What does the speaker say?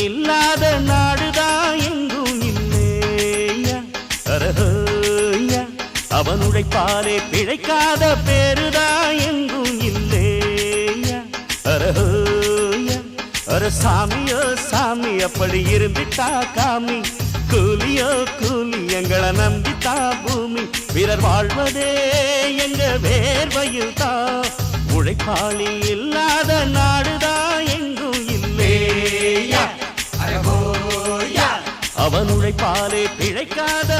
இல்லாத நாடுதான் எங்கும் இல்லையா அரஹோயா அவன் உழைப்பாலே பிழைக்காத பேருதான் எங்கும் இல்லையா அரஹோயா அர சாமியோ சாமி அப்படி இருந்துட்டா காமி கூலியோ கூலி எங்களை நம்பித்தா பூமி பிறர் வாழ்வதே எங்க வேர்வையில் தான் உழைப்பாளி இல்லாத நாடுதான் எங்கும் இல்லையா அவன் உழைப்பாலே பிழைக்காத